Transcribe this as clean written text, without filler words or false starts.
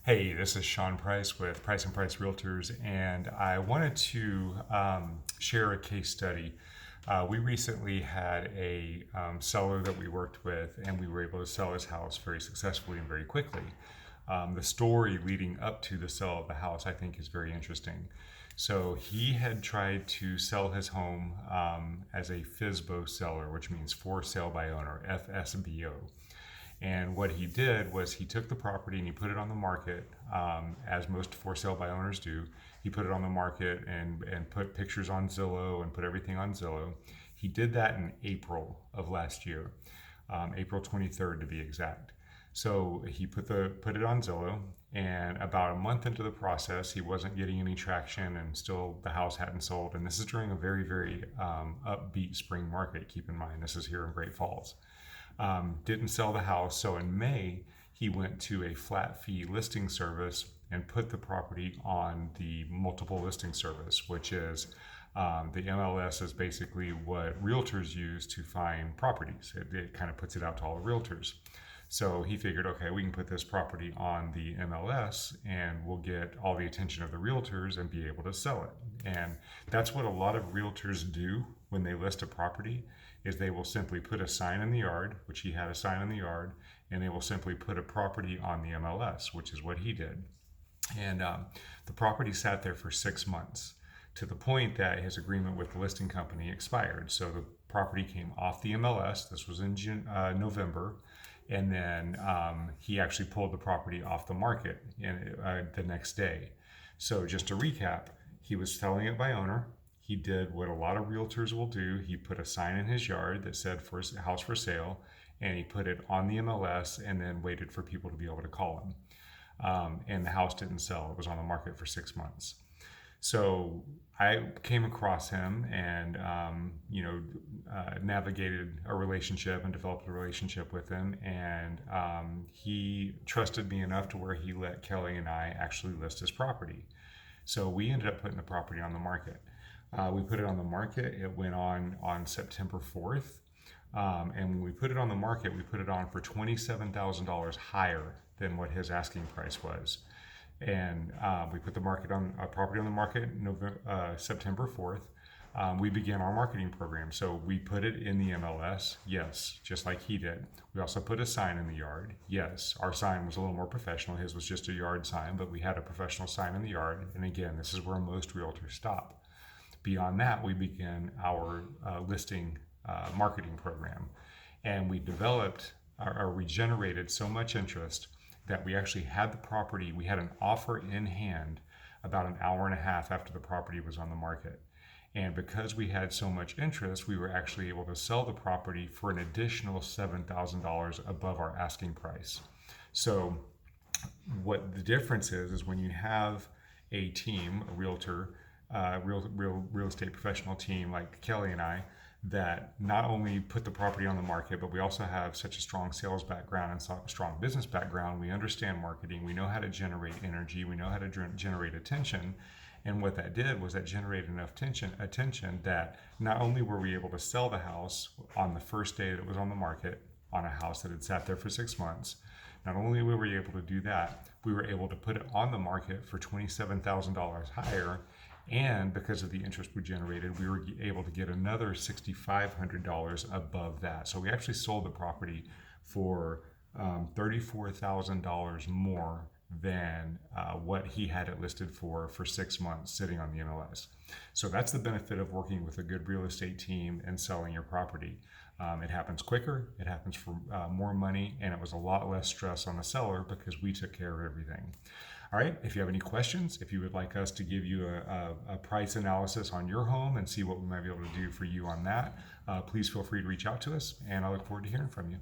Hey, this is Sean Price with Price and Price Realtors, and I wanted to share a case study. We recently had a seller that we worked with, and we were able to sell his house very successfully and very quickly. The story leading up to the sale of the house, I think, is very interesting. So he had tried to sell his home as a FSBO seller, which means for sale by owner, FSBO. And what he did was he took the property and he put it on the market, as most for sale by owners do. He put it on the market and put pictures on Zillow and put everything on Zillow. He did that in April of last year, April 23rd to be exact. So he put it on Zillow, and about a month into the process, he wasn't getting any traction, and still the house hadn't sold. And this is during a very, very upbeat spring market. Keep in mind, this is here in Great Falls. Didn't sell the house. So in May, he went to a flat fee listing service and put the property on the multiple listing service, which is the MLS is basically what realtors use to find properties. It kind of puts it out to all the realtors. So he figured, okay, we can put this property on the MLS and we'll get all the attention of the realtors and be able to sell it. And that's what a lot of realtors do when they list a property, is they will simply put a sign in the yard, which he had a sign in the yard, and they will simply put a property on the MLS, which is what he did. And the property sat there for 6 months, to the point that his agreement with the listing company expired. So the property came off the MLS. This was in November. And then he actually pulled the property off the market the next day. So just to recap, he was selling it by owner. He did what a lot of realtors will do. He put a sign in his yard that said for house for sale, and he put it on the MLS and then waited for people to be able to call him. And the house didn't sell. It was on the market for 6 months. So I came across him and, navigated a relationship and developed a relationship with him. And he trusted me enough to where he let Kelly and I actually list his property. So we ended up putting the property on the market. We put it on the market. It went on September 4th. And when we put it on the market, we put it on for $27,000 higher than what his asking price was. And we put the property on the market September 4th. We began our marketing program. So we put it in the MLS, yes, just like he did. We also put a sign in the yard. Yes, our sign was a little more professional. His was just a yard sign, but we had a professional sign in the yard. And again, this is where most realtors stop. Beyond that, we began our listing marketing program. And we developed, or we generated so much interest that we actually had the property, we had an offer in hand about an hour and a half after the property was on the market. And because we had so much interest, we were actually able to sell the property for an additional $7,000 above our asking price. So what the difference is when you have a team, a realtor, real estate professional team like Kelly and I, that not only put the property on the market, but we also have such a strong sales background and strong business background. We understand marketing. We know how to generate energy. We know how to generate attention. And what that did was that generated enough attention that not only were we able to sell the house on the first day that it was on the market, on a house that had sat there for 6 months, not only were we able to do that, we were able to put it on the market for $27,000 higher. And because of the interest we generated, we were able to get another $6,500 above that. So we actually sold the property for $34,000 more than what he had it listed for 6 months sitting on the MLS. So that's the benefit of working with a good real estate team and selling your property. It happens quicker, it happens for more money, and it was a lot less stress on the seller because we took care of everything. All right, if you have any questions, if you would like us to give you a price analysis on your home and see what we might be able to do for you on that, please feel free to reach out to us, and I look forward to hearing from you.